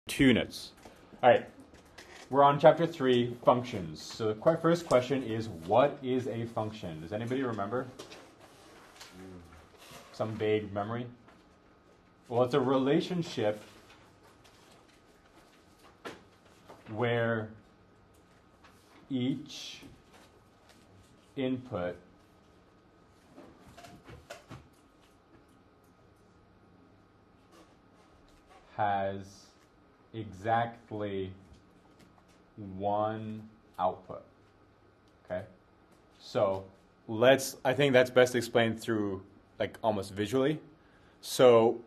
2 units. All right, we're on chapter 3, functions. So the first question is, what is a function? Does anybody remember? Some vague memory? Well, it's a relationship where each input has exactly one output. Okay? So I think that's best explained through like almost visually. So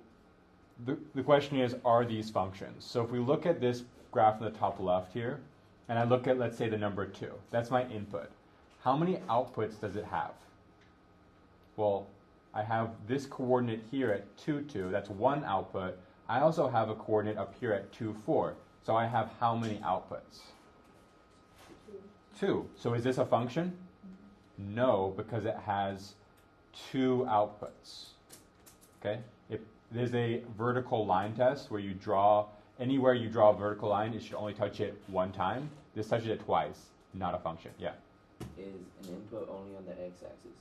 the question is, are these functions? So if we look at this graph in the top left here, and I look at, let's say, the number 2. That's my input. How many outputs does it have? Well, I have this coordinate here at 2, 2. That's one output. I also have a coordinate up here at 2, 4. So I have how many outputs? 2. So is this a function? No, because it has 2 outputs. Okay? There's a vertical line test where you draw, anywhere you draw a vertical line, it should only touch it one time. This touches it twice, not a function. Yeah? Is an input only on the x-axis?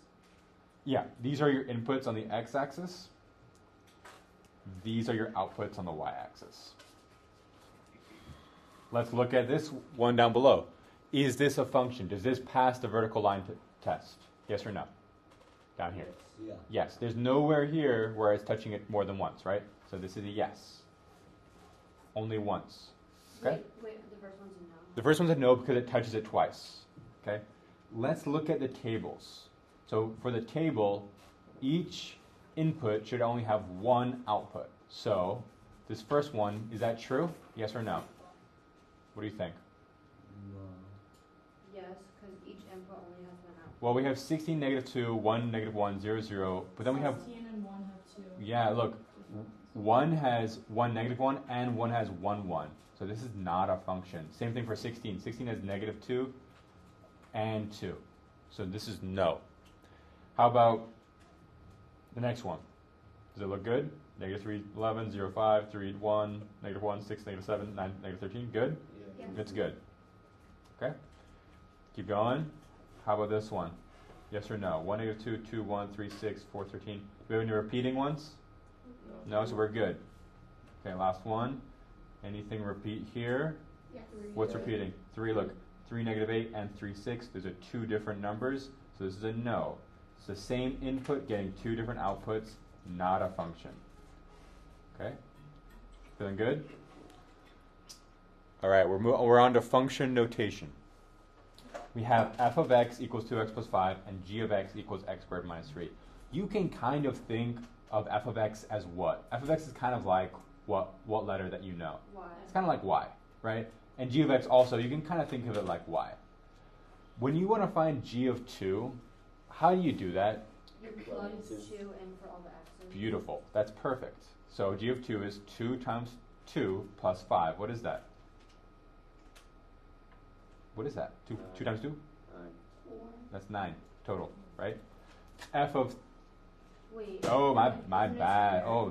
Yeah, these are your inputs on the x-axis. These are your outputs on the y-axis. Let's look at this one down below. Is this a function? Does this pass the vertical line test? Yes or no? Down here. Yeah. Yes. There's nowhere here where it's touching it more than once, right? So this is a yes. Only once. Okay? Wait, the first one's a no. The first one's a no because it touches it twice. Okay? Let's look at the tables. So for the table, each input should only have one output. So this first one, is that true? Yes or no? What do you think? No. Yes, because each input only has one output. Well, we have 16, -2, 1, -1, 0, 0. But then we have... 16 and 1 have 2. Yeah, look. 1 has 1, -1, and 1 has 1, 1. So this is not a function. Same thing for 16. 16 has -2 and 2. So this is no. How about the next one? Does it look good? -3, 11, 0, 5, 3, 1, -1, 6, -7, 9, -13. Good? Yeah. It's good. Okay? Keep going. How about this one? Yes or no? 1, -2, 2, 1, 3, 6, 4, 13. Do we have any repeating ones? No, so we're good. Okay, last one. Anything repeat here? Yes. What's repeating? 3, look. 3, -8, and 3, 6. Those are 2 different numbers. So this is a no. It's the same input getting 2 different outputs, not a function. Okay? Feeling good? All right, we're on to function notation. We have f of x equals 2x plus 5 and g of x equals x squared minus 3. You can kind of think of f of x as what? F of x is kind of like what letter that you know? Y. It's kind of like y, right? And g of x also, you can kind of think of it like y. When you want to find g of 2, how do you do that? You plug 2 in for all the x's. Beautiful. That's perfect. So g of 2 is 2 times 2 plus 5. What is that? What is that? 2 times 2? 9. 4. That's 9 total, right? F of... Wait. Oh, my bad. Oh,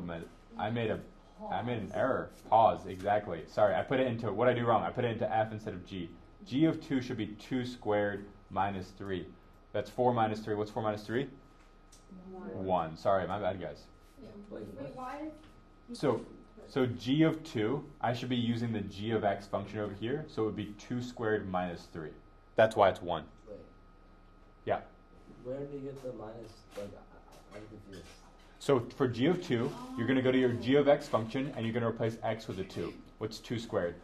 I made an error. Pause, exactly. Sorry, I put it into... What I do wrong? I put it into f instead of g. G of 2 should be 2 squared minus 3. That's 4 minus 3. What's 4 minus 3? 1. Sorry, my bad, guys. Wait, why? So g of 2, I should be using the g of x function over here, so it would be 2 squared minus 3. That's why it's 1. Wait. Yeah. Where do you get the minus? Like, I'm confused. So for g of 2, you're going to go to your g of x function, and you're going to replace x with a 2. What's 2 squared?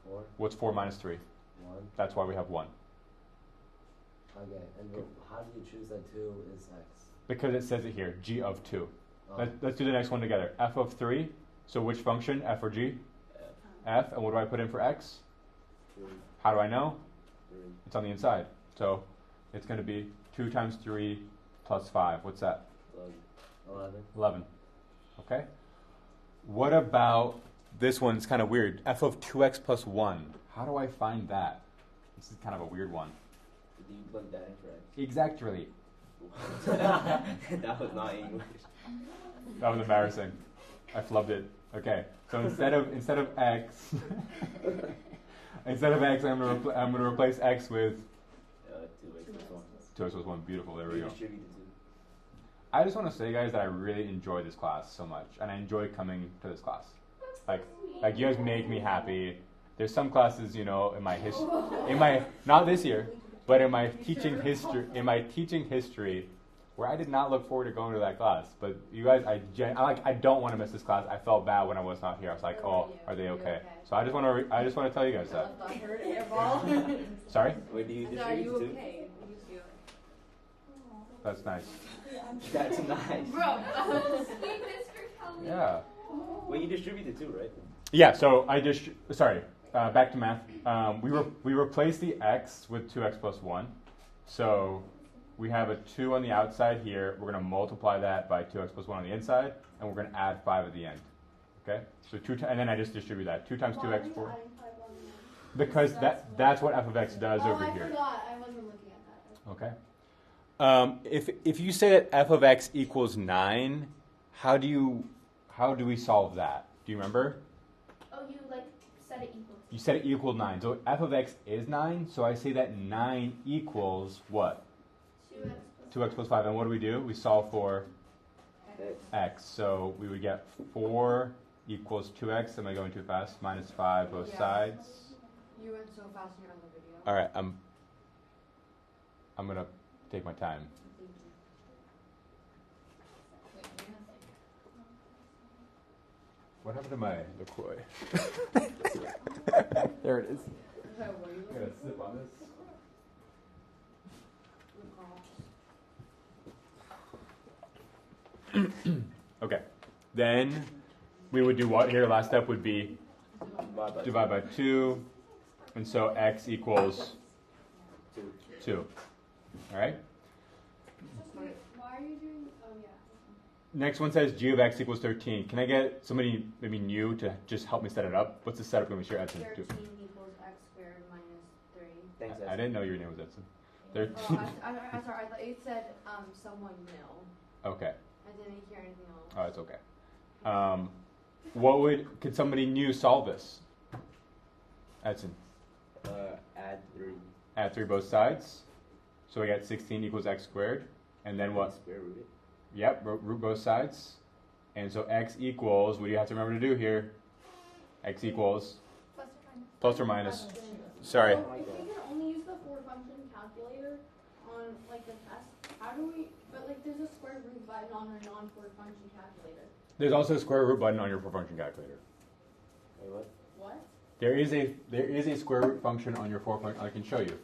4. What's 4 minus 3? 1. That's why we have 1. Okay, and how do you choose that 2 is x? Because it says it here, g of 2. Oh. Let's do the next one together. F of 3. So which function? F or g? F. And what do I put in for x? 3. How do I know? 3. It's on the inside. So it's going to be 2 times 3 plus 5. What's that? 11. 11. Okay? What about this one's kind of weird. F of 2x plus 1. How do I find that? This is kind of a weird one. Did you plug that in for x? Exactly. That was not English. That was embarrassing. I flubbed it. Okay, so instead of x, instead of x, I'm gonna replace x with 2x plus 1. Beautiful. There we go. I just want to say, guys, that I really enjoy this class so much, and I enjoy coming to this class. Like you guys make me happy. There's some classes, you know, in my not this year, but in my teaching history, where I did not look forward to going to that class. But you guys, I don't want to miss this class. I felt bad when I was not here. I was like, oh, are they okay? So I just want to tell you guys that. Sorry? Wait, do you distribute it too? That's nice. That's nice. Bro. Yeah. Well, you distribute it too, right? Yeah. So back to math. We replace the x with 2x plus 1. So we have a 2 on the outside here. We're going to multiply that by 2x plus 1 on the inside, and we're going to add 5 at the end. Okay? So and then I just distribute that. 2 times 2x, 4. Because that's what f of x does over here. I forgot. I wasn't looking at that. Okay. If you say that f of x equals 9, how do we solve that? Do you remember? Oh, you said it equals. You said it equaled 9. So f of x is 9, so I say that 9 equals what? 2x plus 5. And what do? We solve for x. So we would get 4 equals 2x. Am I going too fast? Minus 5 both sides. You went so fast here on the video. All right, I'm going to take my time. What happened to my LaCroix? There it is. I gotta sip on this. Okay. Then we would do what here? Last step would be divide by 2. And so x equals 2. All right? Why are you doing? Oh, yeah. Next one says g of x equals 13. Can I get somebody maybe new to just help me set it up? What's the setup going to be sure Edson? 13 equals x squared minus 3. Thanks, I didn't know your name was Edson. 13. Oh, I'm sorry. I thought it said someone new. Okay. I didn't hear anything else. Oh, it's okay. Could somebody new solve this? Edson. Add 3. Add 3 both sides. So we got 16 equals x squared. And then what? Square root it. Yep, root both sides. And so x equals, what do you have to remember to do here? X equals plus or minus. Sorry. So if we can only use the 4-function calculator on the test, how do we? But there's a square root button on our non-4-function calculator. There's also a square root button on your 4-function calculator. Wait, what? What? There is a square root function on your 4-function. I can show you.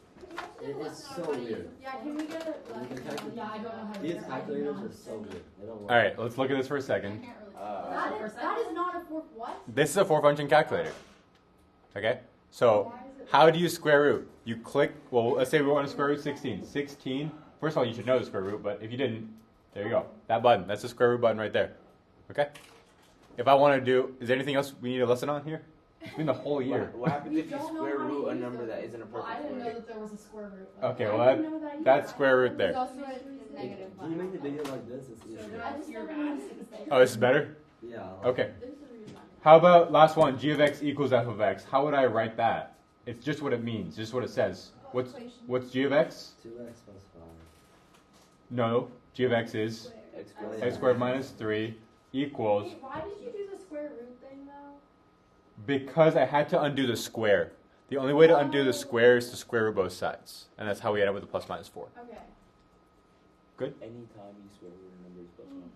It is so weird. Yeah, can we get it? Yeah, I don't know how to do it. These calculators are so weird. They don't work. All right, let's look at this for a second. That is not a 4. What? This is a 4-function calculator. Okay? So how do you square root? You click, well, let's say we want to square root 16. 16, first of all, you should know the square root, but if you didn't, there you go. That button, that's the square root button right there. Okay? If I want to do, is there anything else we need a lesson on here? It's been the whole year. What happens if you square root a number that isn't a perfect I didn't know square? that there was a square root. Okay, well, that's square root There's there. also a negative Can you make the video like this? It's So easier. that's your bad. Oh, this is better? Yeah. Okay. This is a reason. How about last one, g of x equals f of x? How would I write that? It's just what it means, just what it says. What's g of x? 2x plus 5. No, g of x is x squared minus 3 equals, Wait, why did you do the square root thing though? because I had to undo the square. The only way to undo the square is to square root both sides. And that's how we end up with the plus minus 4. Okay. Good? Anytime you square root a number is plus minus.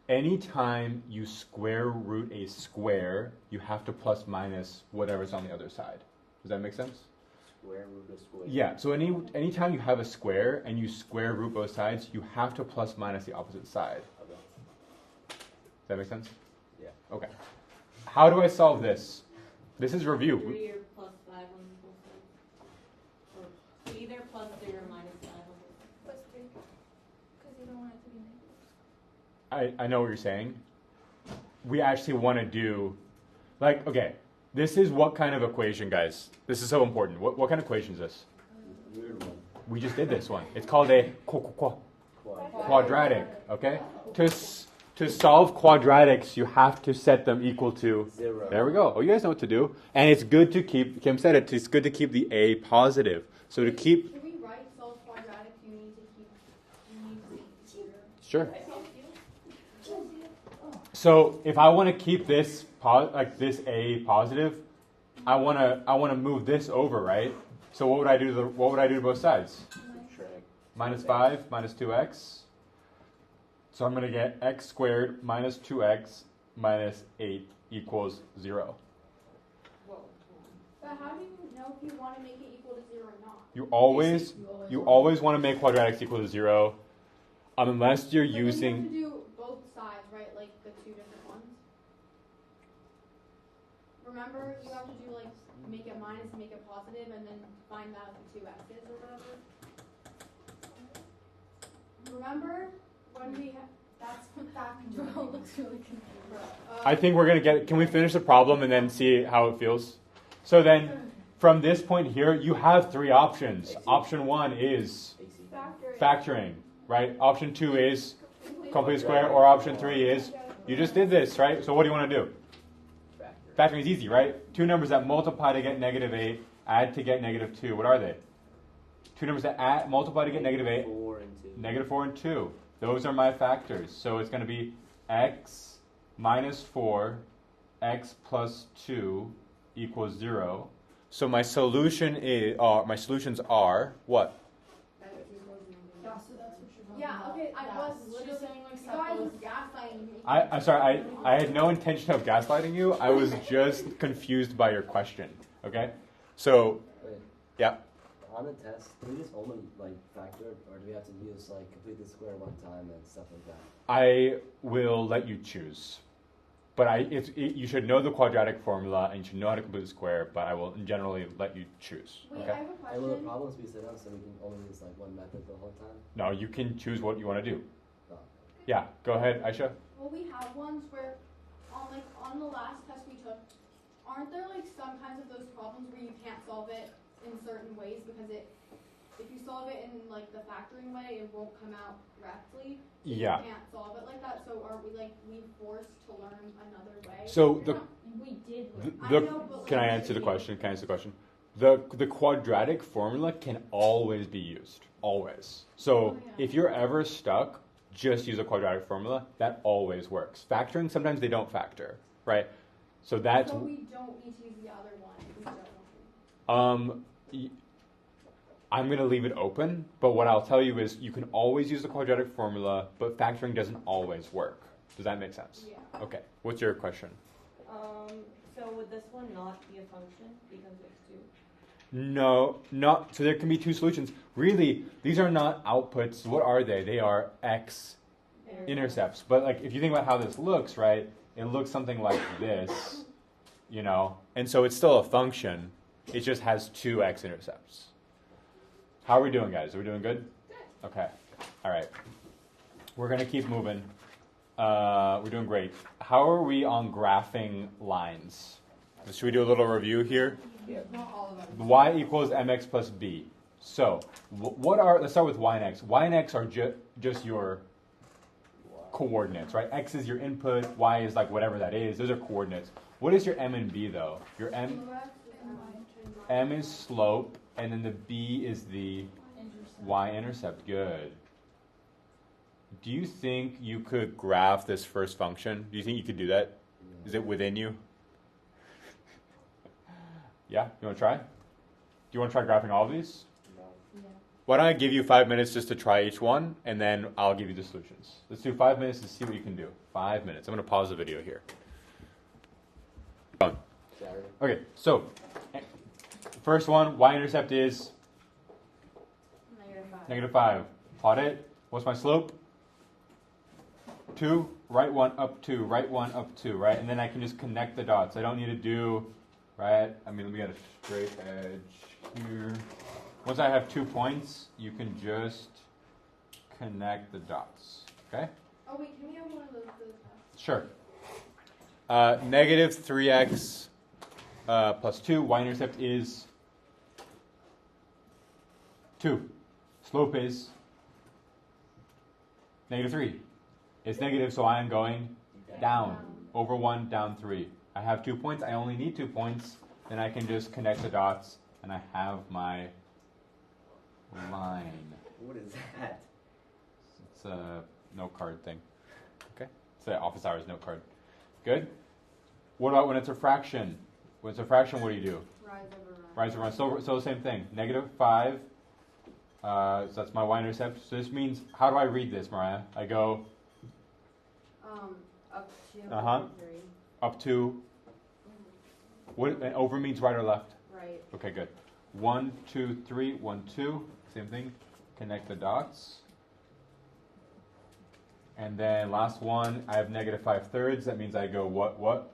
Anytime you square root a square, you have to plus minus whatever's on the other side. Does that make sense? Square root a square. Yeah, so anytime you have a square and you square root both sides, you have to plus minus the opposite side. Okay. Does that make sense? Yeah. Okay. How do I solve this? This is review. 3 or plus 5 on both sides. Or so either plus 3 or minus 5 on both sides. Plus 3. Because you don't want it to be negative. I know what you're saying. We actually want to do, okay, this is what kind of equation, guys? This is so important. What kind of equation is this? Weird one. We just did this one. It's called a quadratic, okay? to solve quadratics, you have to set them equal to 0. There we go. Oh, you guys know what to do. And it's good to keep, Kim said it, it's good to keep the a positive. So to keep, Can we write solve quadratic? You need to keep. sure. So if I want to keep this like this a positive, I want to move this over, right? So what would I do to both sides? Subtract. Minus 5 minus 2x. So I'm going to get x squared minus 2x minus 8 equals 0. Whoa. But how do you know if you want to make it equal to 0 or not? You always want to make quadratics equal to 0, unless you're But then you have using. to do both sides, right? Like the two different ones. Remember, you have to do like make it minus, make it positive, and then find out the two x's or whatever. Remember when we that's what that control looks really confusing. I think we're going to get. Can we finish the problem and then see how it feels? So then, from this point here, you have three options. Option 1 is factoring, right? Option 2 is complete square, or option 3 is you just did this, right? So what do you want to do? Factoring is easy, right? Two numbers that multiply to get negative 8, add to get negative 2. What are they? Two numbers that multiply to get negative 8, 4 and 2. negative 4 and 2. Those are my factors. So it's going to be x minus 4, x plus 2 equals 0. So my solution is my solutions are what? Yeah, okay, I was literally saying like you guys was gaslighting me. I'm sorry, I had no intention of gaslighting you. I was just confused by your question. Okay? So, Wait, yeah. on the test, do we just only like factor, or do we have to use like complete the square one time and stuff like that? I will let you choose. But you should know the quadratic formula and you should know how to complete the square, but I will generally let you choose. Wait, Okay? I have a And will the question. problems be set up so we can only use like one method the whole time? No, you can choose what you want to do. No. Yeah, go ahead, Aisha. Well, we have ones where on the last test we took, aren't there like some kinds of those problems where you can't solve it in certain ways because if you solve it in like the factoring way, it won't come out correctly. Yeah. You can't solve it like that. So are we forced to learn another way? So We did. can I answer the question? Can I answer the question? The quadratic formula can always be used. Always. So if you're ever stuck, just use a quadratic formula. That always works. Factoring, sometimes they don't factor, right? So that's So we don't need to use the other one if we don't want to. I'm going to leave it open, but what I'll tell you is you can always use the quadratic formula, but factoring doesn't always work. Does that make sense? Yeah. Okay. What's your question? So would this one not be a function because it's 2? No, not. So there can be two solutions. Really, these are not outputs. What are they? They are x intercepts. But like, if you think about how this looks, right? It looks something like this, you know. And so it's still a function. It just has two x intercepts. How are we doing, guys? Are we doing good? Good. Okay. All right. We're gonna keep moving. We're doing great. How are we on graphing lines? Should we do a little review here? Not all of them. Y equals mx plus b. So, let's start with y and x. Y and x are just your coordinates, right? X is your input, y is like whatever that is. Those are coordinates. What is your m and b though? Your m is slope, and then the b is the y-intercept. Good. Do you think you could graph this first function? Do you think you could do that? Is it within you? Yeah? You want to try? Do you want to try graphing all of these? No. Yeah. Why don't I give you 5 minutes just to try each one, and then I'll give you the solutions. Let's do 5 minutes to see what you can do. 5 minutes. I'm going to pause the video here. Saturday. Okay, so first one, y-intercept is -5. Plot it. What's my slope? 2. Right one up 2. Right one up 2. Right, and then I can just connect the dots. I don't need to do right. I mean, let me get a straight edge here. Once I have 2 points, you can just connect the dots. Okay. Oh wait, can we have one of those tests? Sure. Negative 3x plus 2. Y-intercept is 2. Slope is -3. It's negative, so I am going down. Over 1, down 3. I have 2 points. I only need 2 points. Then I can just connect the dots, and I have my line. What is that? It's a note card thing. Okay? It's an office hours note card. Good? What about when it's a fraction? When it's a fraction, what do you do? Rise over run. So the same thing. Negative 5. So that's my y-intercept. So this means, how do I read this, Mariah? I go Up to 3. up to, what, and over means right or left? Right. Okay, good. 1, 2, 3, 1, 2. Same thing. Connect the dots. And then last one, I have negative 5/3. That means I go what?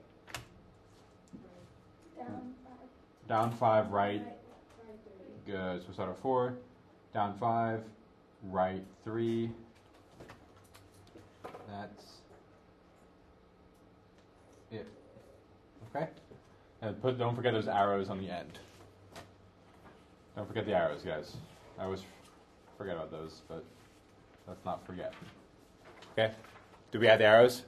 Down 5, right. Good. So we start at 4. Down 5, right 3. That's it. Okay? And don't forget those arrows on the end. Don't forget the arrows, guys. I always forget about those, but let's not forget. Okay? Do we add the arrows?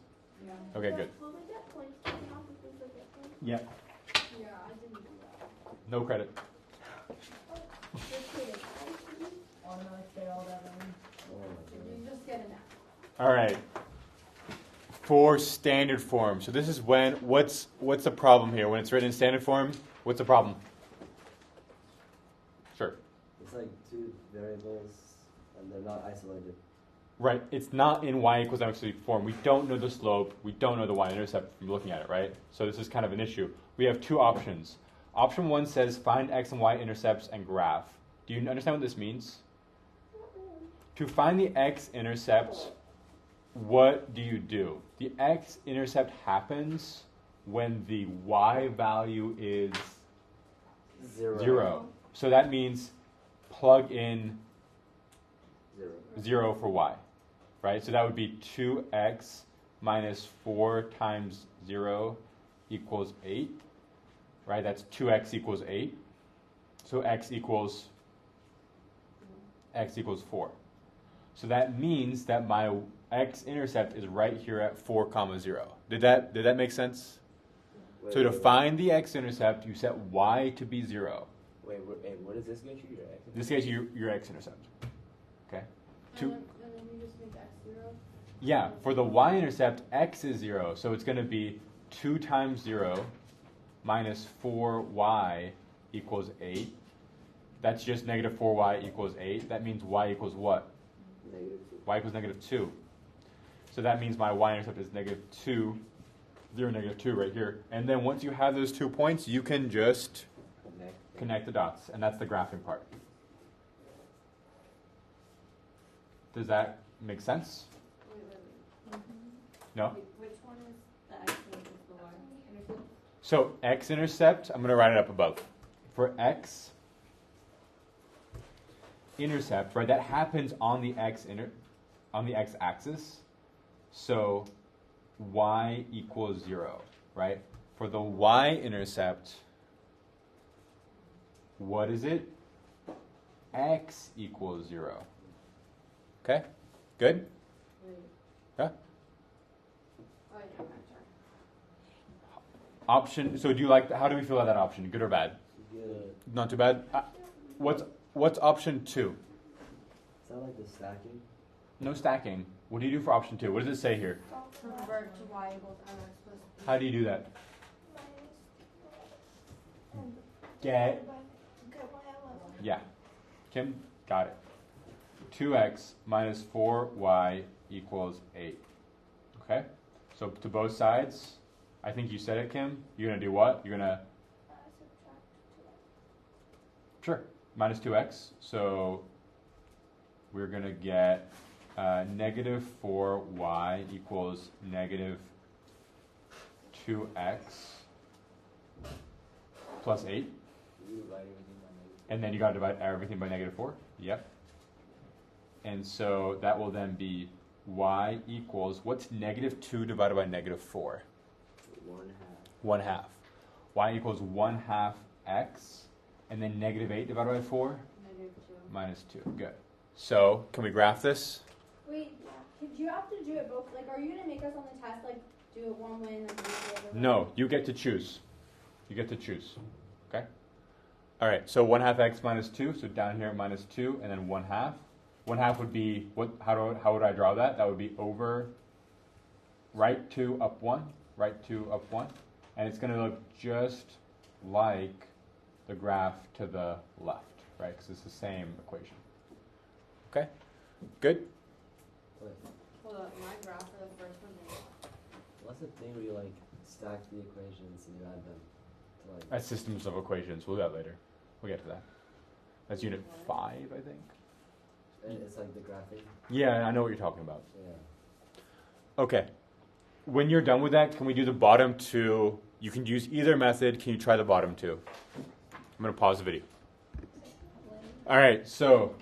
Yeah. Okay, good. Will we get points taken off if we forget them? Yeah. Yeah, I didn't do that. No credit. Just kidding. Automatic fail that one. You just get an F. All right. For standard form. So this is when, what's the problem here? When it's written in standard form, what's the problem? Sure. It's like two variables, and they're not isolated. Right. It's not in y equals mx form. We don't know the slope. We don't know the y-intercept from looking at it, right? So this is kind of an issue. We have two options. Option 1 says find x and y intercepts and graph. Do you understand what this means? To find the x-intercept, what do? The x-intercept happens when the y value is zero. So that means plug in 0 for y, right? So that would be 2x minus 4 times 0 equals 8, right? That's 2x equals 8. So x equals 4. So that means that my x-intercept is right here at 4, comma 0. Did that make sense? So to find the x-intercept, you set y to be 0. Wait, what does this get you? Your x? This gets you your x-intercept. Okay? And then you just make X 0. Yeah, for the y-intercept, x is 0. So it's going to be 2 times 0 minus 4y equals 8. That's just negative 4y equals 8. That means y equals what? Negative 2. Y equals negative 2. So that means my y-intercept is negative 2, 0, negative 2 right here. And then once you have those 2 points, you can just connect the dots. And that's the graphing part. Does that make sense? Wait. No? Which one is the x and which is the y? Intercept? So x-intercept, I'm going to write it up above. For x-intercept, right, that happens on the x-axis. So y equals 0, right? For the y-intercept, what is it? X equals 0. Okay? Good? Wait. Yeah? Oh, yeah, I'm sorry. Option, so how do we feel about that option? Good or bad? Good. Not too bad? What's option 2? Is that like the stacking? No stacking. What do you do for option 2? What does it say here? Convert to Y equals MX plus B. How do you do that? Get, yeah. Kim, got it. 2x minus 4y equals 8. Okay? So to both sides, I think you said it, Kim. You're going to do what? You're going to, sure, minus 2x. So we're going to get negative 4y equals negative 2x plus 8. You divide everything by negative. And then you got to divide everything by negative 4. Yep. And so that will then be y equals, what's negative 2 divided by negative 4? 1/2. 1/2. Y equals 1/2 x. And then negative 8 divided by 4? Negative 2. Minus 2. Good. So can we graph this? Wait, Did you have to do it both? Like, are you gonna make us on the test like do it one way and then do it the other way? No, you get to choose. You get to choose. Okay? All right, so 1/2 x minus 2, so down here minus 2, and then 1/2. 1/2 would be, how would I draw that? That would be over right 2 up 1, right 2 up 1. And it's going to look just like the graph to the left, right? Because it's the same equation. Okay? Good? Wait, Hold up, my graph for the first one there. what's the thing where you like stack the equations and you add them to like? That's systems of equations. We'll do that later. We'll get to that. That's unit 5, I think. It's like the graphing. Yeah, I know what you're talking about. Yeah. Okay. When you're done with that, can we do the bottom two? You can use either method. Can you try the bottom two? I'm going to pause the video. All right, so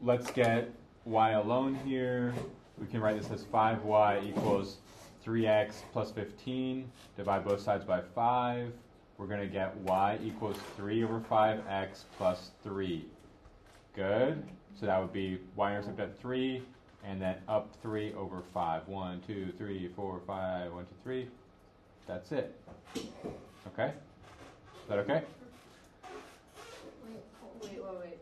let's get y alone here. We can write this as 5y equals 3x plus 15. Divide both sides by 5. We're going to get y equals 3 over 5x plus 3. Good. So that would be y-intercept at 3, and then up 3 over 5. 1, 2, 3, 4, 5, 1, 2, 3. That's it. Okay? Is that okay? Wait.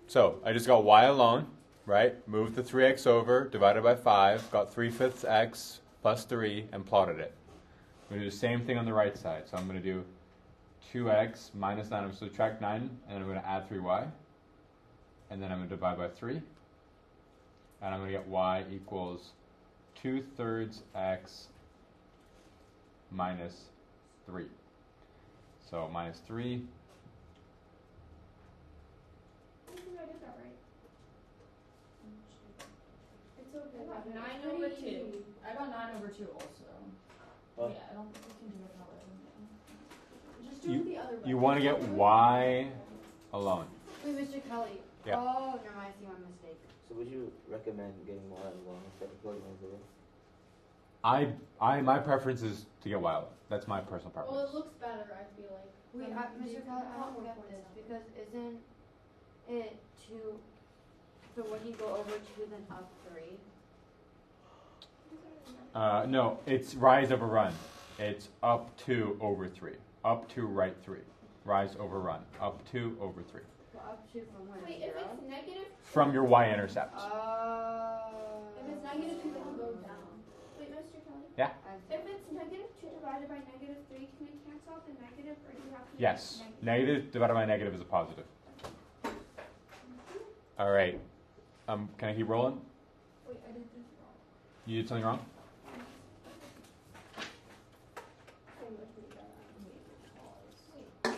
So I just got y alone, right? Moved the 3x over, divided by 5, got 3/5 x plus 3, and plotted it. I'm going to do the same thing on the right side. So I'm going to do 2x minus 9. I'm going to subtract 9, and then I'm going to add 3y. And then I'm going to divide by 3. And I'm going to get y equals 2/3 x minus 3. So minus 3. I think I did that right. It's okay. I got It's 9 pretty over easy. 2. I got 9 over 2 also. Huh? Yeah, I don't think we can do it that way. Just do it the other way. You want to get y alone. Wait, Mr. Kelly. Yeah. Oh, never mind. I see my mistake. So would you recommend getting y alone instead of plugging in 0? My preference is to get y alone. That's my personal Well, preference. it looks better. I feel like. Wait, Mr. Kelly, I don't get this because isn't it 2? So when you go over 2, then up 3. No, it's rise over run. It's up 2 over 3. Up 2 right 3. Rise over run. Up 2 over 3. Well, up 2 from where? Wait, if 0? it's negative. From your y-intercept. If it's negative 2, then go down. Wait, Mr. Kelly. Yeah. If it's negative 2 divided by negative 3, can we cancel out the negative, or do you have to? Yes. Make Negative divided by negative is a positive. All right. Can I keep rolling? Wait, I did this wrong. You did something wrong? No,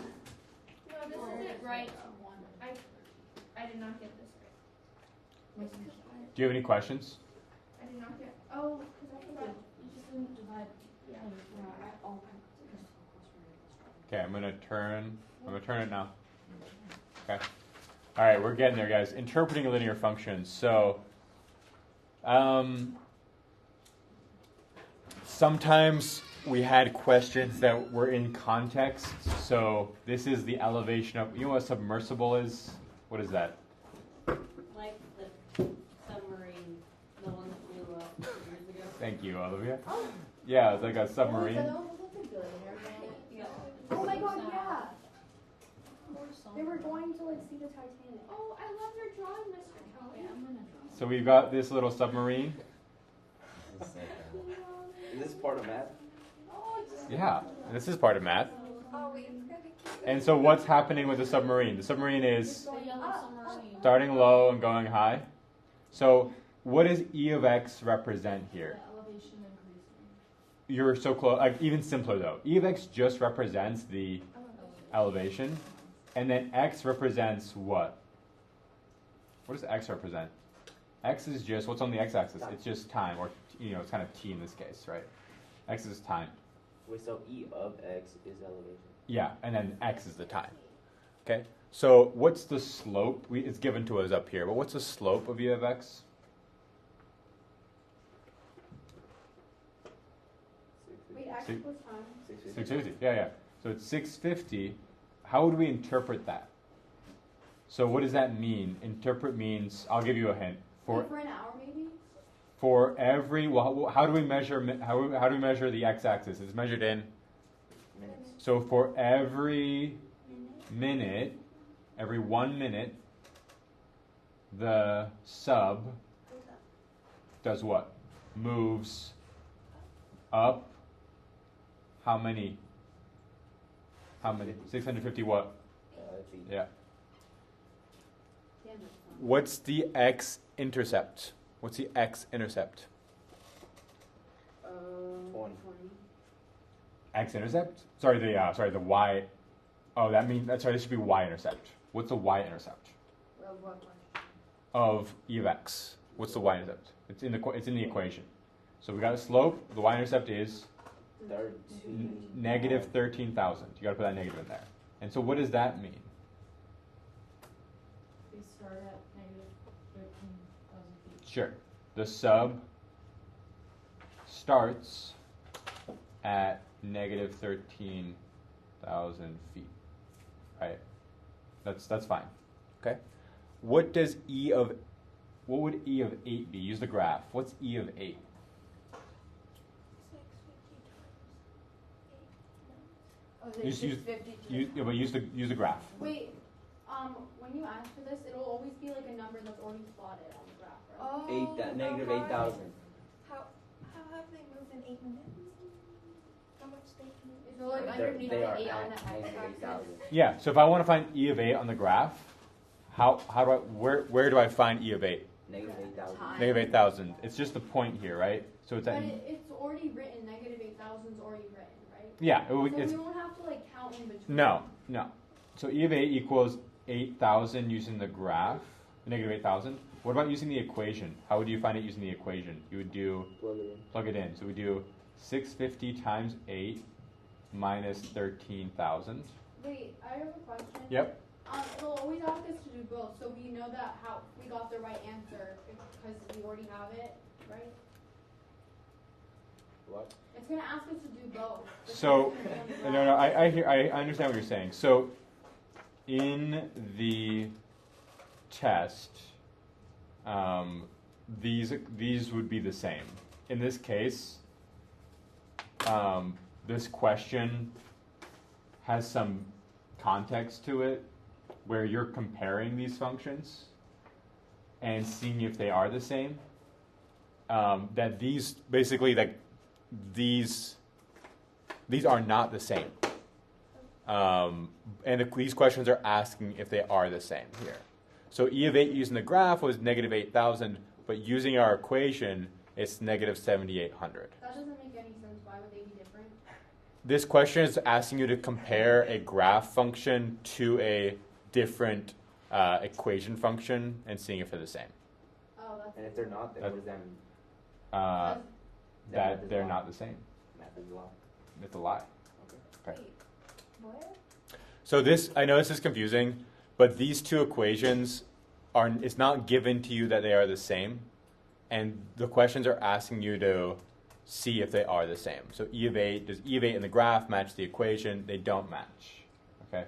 this isn't right. I did not get this right. Do you have any questions? I did not get. Oh, because I forgot. You just didn't divide. Yeah. Okay, I'm gonna turn it now. Okay. All right, we're getting there, guys. Interpreting a linear function. So, sometimes we had questions that were in context. So this is the elevation of. You know what a submersible is? What is that? Like the submarine, the one that blew up 2 years ago. Thank you, Olivia. Yeah, it's like a submarine. Yeah. Oh my God! Yeah. Or something. They were going to like see the Titanic. Oh, I love your drawing, Mr. Kelly. Yeah, I'm gonna draw. So we've got this little submarine. This is like, is this part of math? Yeah, this is part of math. Oh, wait, it's gonna be cute. And so what's happening with the submarine? The submarine is The yellow submarine. starting low and going high. So what does E of x represent The here? elevation increasing. You're so close. Like, even simpler though. E of x just represents the elevation. And then x represents what? What does x represent? X is just, what's on the x-axis? It's just time, or, it's kind of t in this case, right? X is time. Wait, so E of x is elevation? Yeah, and then x is the time. Okay? So what's the slope? It's given to us up here, but what's the slope of E of x? 650. Wait, X was time. 650. Yeah. So it's 650. How would we interpret that? So what does that mean? Interpret means, I'll give you a hint. For an hour, maybe. for every, well, how do we measure how do we measure the x-axis? It's measured in Minutes. so for every minute, every 1 minute, the sub does what? Moves up. How many? 650 what? Feet. Yeah. Damn it. What's the x-intercept? What's the x-intercept? 20. X-intercept? Sorry, the y. Oh, that means sorry. This should be y-intercept. What's the y-intercept What question? of e of x? What's the y-intercept? It's in the equation. So we got a slope. The y-intercept is 13. negative 13,000. You got to put that negative in there. And so what does that mean? We start at negative 13,000 feet. Sure. The sub starts at negative 13,000 feet. Right? That's fine. Okay? What would E of 8 be? Use the graph. What's E of 8? 650 times 8. Oh, is it Use- 650 But use the graph. Wait, when you ask for this, it'll always be like a number that's already plotted on the graph, right? Oh, Negative how 8,000. How have they moved in 8 minutes? How much they moved? So like They're- underneath they the are 8 on at the negative x-axis. 8,000. Yeah, so if I want to find E of 8 on the graph, how do I where do I find E of 8? Negative 8,000. Time. Negative 8,000. It's just the point here, right? So it's But at it's already written, negative 8,000 is already written, right? yeah, So it's we won't have to like count in between. no. So E of 8 equals 8,000 using the graph, negative 8,000. What about using the equation? How would you find it using the equation? You would plug it in. So we do 650 times 8 minus 13,000. Wait, I have a question. Yep. It'll always ask us to do both, so we know that how we got the right answer because we already have it, right? What? It's gonna ask us to do both. It's So, gonna be on the no, graph. I understand what you're saying. So, in the test, these would be the same. In this case, this question has some context to it, where you're comparing these functions and seeing if they are the same. That these basically these are not the same. These questions are asking if they are the same here. So E of 8 using the graph was negative 8,000, but using our equation, it's negative 7,800. That doesn't make any sense. Why would they be different? This question is asking you to compare a graph function to a different equation function and seeing if they're the same. Oh, that's. And if they're not, then what does that mean? That they're not the same. Math is a lie. It's a lie. Okay. Wait, what? So this, I know this is confusing, but these two equations it's not given to you that they are the same, and the questions are asking you to see if they are the same. So E of 8, does E of 8 in the graph match the equation? They don't match. Okay.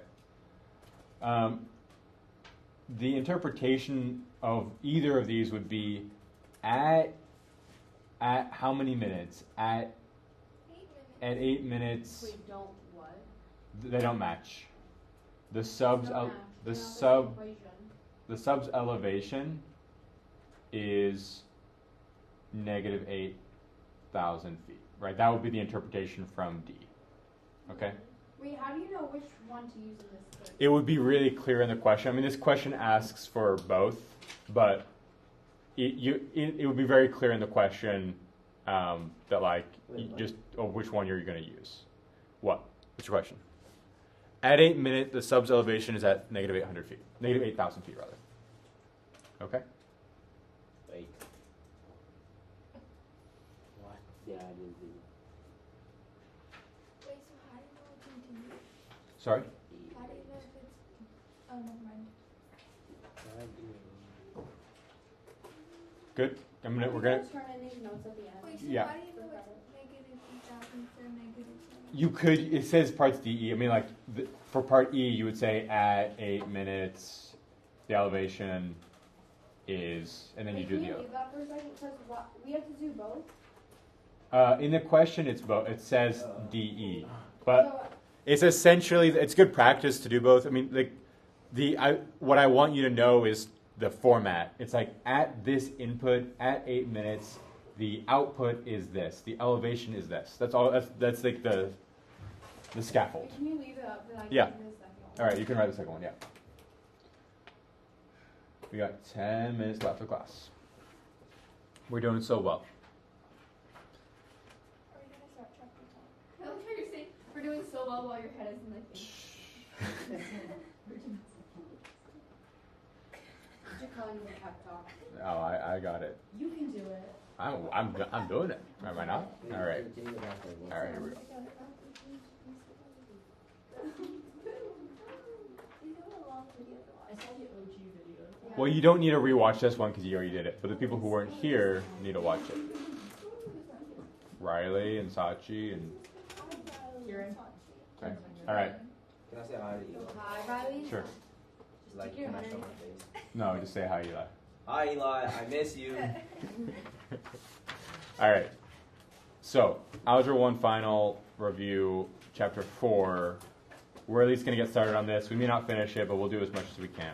The interpretation of either of these would be at how many minutes? At 8 minutes. 8 minutes, We don't what? they don't match. The subs Don't match. the They're not sub same equation. the sub's elevation is negative 8,000 feet. Right? That would be the interpretation from D. Okay? Wait, how do you know which one to use in this case? It would be really clear in the question. I mean, this question asks for both, but it would be very clear in the question that like which one you're going to use. What? What's your question? At 8 minutes, the sub's elevation is at negative 800 feet, negative 8,000 feet rather. Okay. Wait. What? Yeah, I did. Wait, so how do you know it's continuous? Sorry. How do you know if it's... Oh, never mind. Good. We're gonna. Let's turn in these notes at the end. Wait, so Yeah. how do you know it's negative 8,000 instead of negative 7? You could. It says parts DE. I mean, like for part E, you would say at 8 minutes, the elevation is, and then you Wait, do can the you other. leave that for a second? Because we have to do both. In the question, it's both. It says DE, but So, it's essentially, it's good practice to do both. I mean, like what I want you to know is the format. It's like at this input at 8 minutes, the output is this, the elevation is this. That's all. That's like the scaffold. can you leave it up? Then I can Yeah. do the second one. All right, you can write the second one. Yeah. We got 10 minutes left of class. We're doing so well. Are we gonna start chapter 10? I like how you're saying we're doing so well while your head is in the thing. You're calling me a pep talk. Oh, I got it. You can do it. I'm doing it. Am I not? All right. Can you go back there? All right. Here we go. I saw the OG video. Well, you don't need to rewatch this one because you already did it. But the people who weren't here need to watch it. Riley and Sachi and. Kieran. Okay. All right. Can I say hi to Eli? Hi, Riley. Sure. Like, Stick your can I hand show in. my face? No, just say hi, Eli. Hi, Eli. I miss you. All right. So, Algebra 1 final review, Chapter 4. We're at least going to get started on this. We may not finish it, but we'll do as much as we can.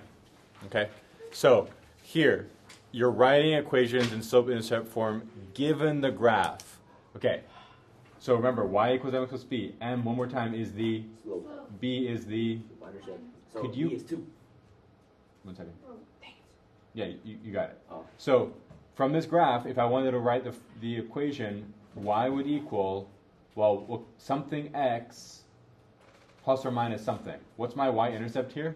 Okay? So, here, you're writing equations in slope-intercept form given the graph. Okay. So, remember, y equals m equals b. M, one more time, is the, Slope. b is the, Understood. So Could you- B is 2. 1 second. Yeah, you got it. Oh. So, from this graph, if I wanted to write the equation, y would equal, well, something x plus or minus something. What's my y-intercept here?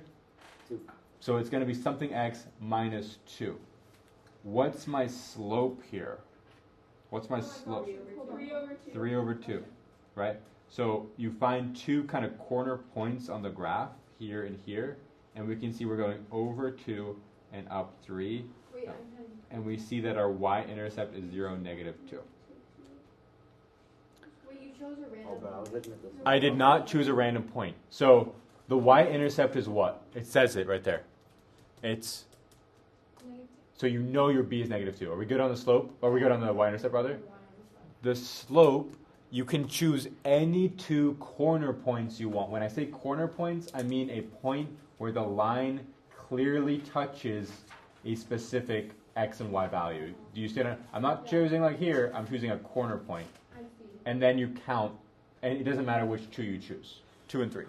2. So it's going to be something x minus 2. What's my slope here? What's my slope? 3 over 2. 3 over 2, right? So you find two kind of corner points on the graph, here and here, and we can see we're going over 2 and up 3, Wait, and we see that our y-intercept is 0, negative 2. wait, you chose a random. Oh, but I was looking at this. I did not choose a random point. So the y-intercept is what? It says it right there. It's, so you know your b is negative 2. Are we good on the slope? Are we good on the y-intercept, rather? The slope, you can choose any two corner points you want. When I say corner points, I mean a point where the line clearly touches a specific x and y value. Do you see that? I'm not choosing like here, I'm choosing a corner point. I see. And then you count, and it doesn't matter which two you choose, 2 and 3.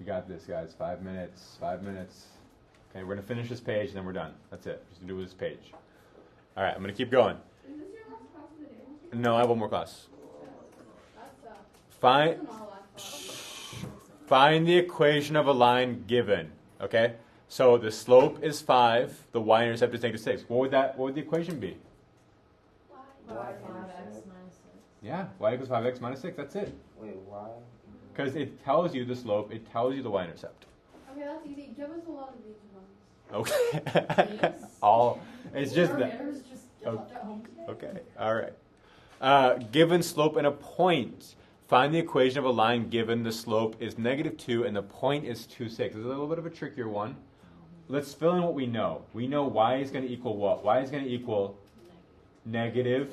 You got this, guys. 5 minutes. 5 minutes. Okay, we're gonna finish this page, and then we're done. That's it. Just do this page. All right, I'm gonna keep going. Is this your last class of the day? No, I have one more class. That sucks. Find. This is our last class. Find the equation of a line given. Okay? So the slope is 5, the y-intercept is negative 6. What would the equation be? Why? 5x minus 6. Yeah, y equals 5x minus 6. That's it. Wait, why? Because it tells you the slope, it tells you the y-intercept. Okay, that's easy. Give us a lot of these ones. Okay. All. It's just Our that. manners just Okay. left at home today. Okay. All right. Given slope and a point. Find the equation of a line given the slope is negative 2 and the point is 2, 6. This is a little bit of a trickier one. Let's fill in what we know. We know y is going to equal what? Y is going to equal negative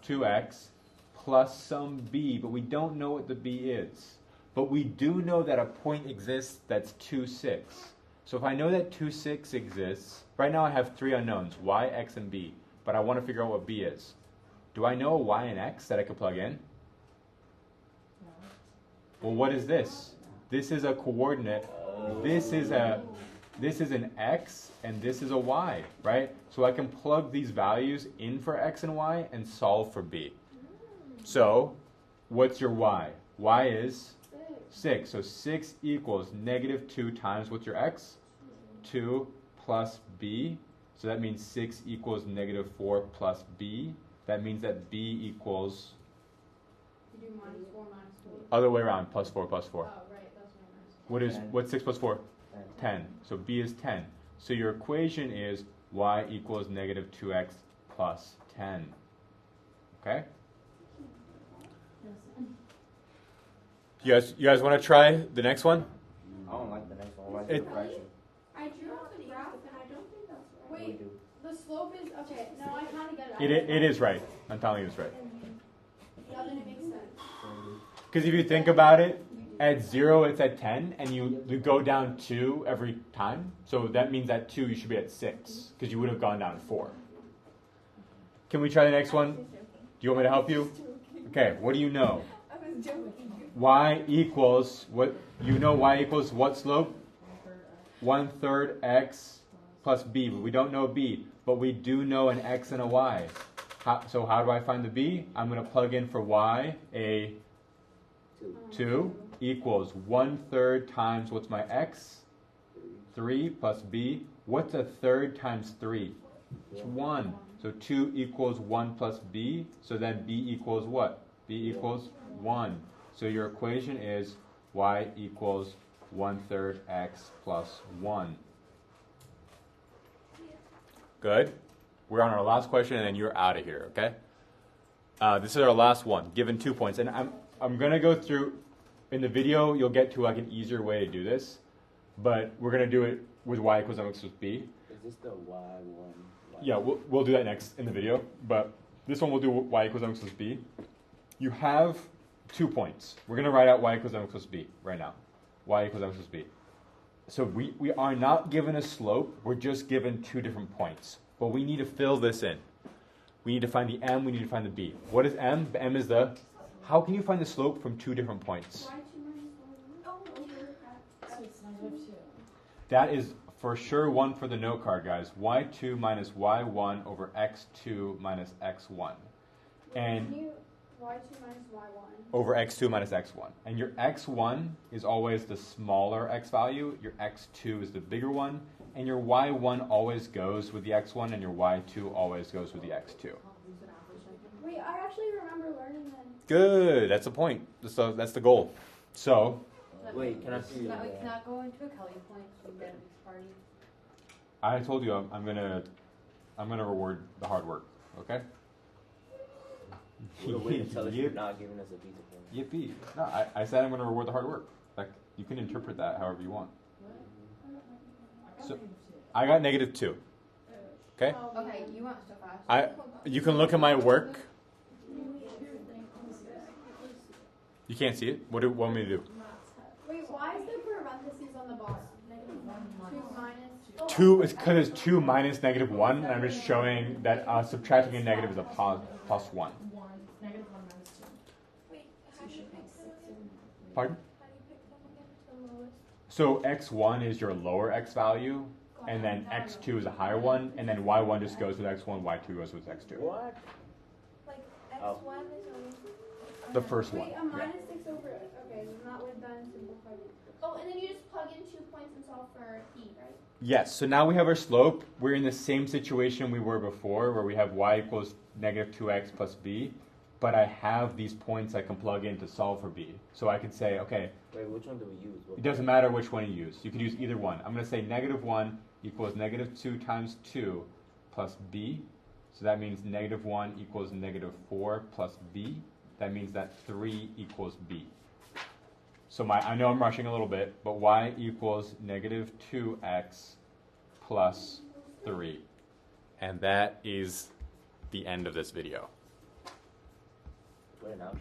2x plus some b, but we don't know what the b is. But we do know that a point exists that's 2, 6. So if I know that 2, 6 exists, right now I have 3 unknowns, y, x, and b, but I want to figure out what b is. Do I know a y and x that I could plug in? Well, what is this? This is a coordinate. This is an x, and this is a y, right? So I can plug these values in for x and y and solve for b. So, what's your y? Y is 6. So 6 equals negative 2 times what's your x? 2 plus b. So that means 6 equals negative 4 plus b. That means that b equals You do minus 4, minus 4. other way around, plus 4, plus 4. Oh, right, that's what I missed. What's 6 plus 4? 10. 10. So b is 10. So your equation is y equals negative 2x plus 10. Okay? You guys want to try the next one? I don't like the next one. Why is it a fraction? I drew up the graph and I don't think that's right. Wait, the slope is okay. No, I kind of get it. It is right. I'm telling you it's right. Yeah, then it makes sense. Because if you think about it, at 0 it's at 10, and you go down 2 every time. So that means at 2 you should be at 6, because you would have gone down 4. Can we try the next one? Do you want me to help you? Okay, what do you know? I was joking. Y equals, what you know y equals what slope? 1/3 x plus b, but we don't know b, but we do know an x and a y. So how do I find the b? I'm going to plug in for y, a 2 equals 1/3 times, what's my x? 3 plus b. What's a third times 3? It's 1. So 2 equals 1 plus b. So then b equals what? B equals 1. So your equation is y equals 1/3 x plus 1. Good. We're on our last question, and then you're out of here, okay? This is our last one, given 2 points. And I'm going to go through, in the video, you'll get to like an easier way to do this. But we're going to do it with y equals mx plus b. Is this the y1? Yeah, we'll do that next in the video. But this one we'll do y equals mx plus b. You have 2 points. We're going to write out y equals mx plus b right now. Y equals mx plus b. So we are not given a slope. We're just given 2 different points. But we need to fill this in. We need to find the m. We need to find the b. What is m? The m is the... How can you find the slope from 2 different points? That is for sure 1 for the note card, guys. y2 minus y1 over x2 minus x1. And Y2 minus Y1. over x2 minus x1. And your x1 is always the smaller x value. Your x2 is the bigger one. And your y1 always goes with the x1, and your y2 always goes with the x2. Wait, I actually remember learning them. Good. That's the point. So that's the goal. So Wait, can I see That we cannot go into a Kelly point and get a mixed party. I told you I'm gonna reward the hard work. Okay. What a way to tell us you're not giving us a pizza point. Yippee. No, I said I'm going to reward the hard work. Like, you can interpret that however you want. So, I got -2. Okay? Okay, you want so fast. You can look at my work. You can't see it? What do you want me to do? Wait, why is there parentheses on the bottom? -2 minus. 2 is because it's 2 minus -1, and I'm just showing that subtracting a negative is a plus 1. -1 minus 2. Wait, how do you pick 6? Pardon? How do you pick them again to the lowest? So x1 is your lower x value, and then x2 is a higher one, and then y1 just goes with x1, y2 goes with x2. What? Like Oh. x1 is always The first one. Wait, a minus 6 over. Okay, not with then simplified. Oh, and then you just plug in 2 points and solve for e, right? Yes, so now we have our slope. We're in the same situation we were before, where we have y equals -2x plus b, but I have these points I can plug in to solve for b. So I could say, okay, Wait, which one do we use? it doesn't matter which one you use. You could use either one. I'm going to say -1 equals -2 times 2 plus b. So that means -1 equals -4 plus b. That means that 3 equals b. So I know I'm rushing a little bit, but y equals -2x plus 3. And that is the end of this video. What an outro.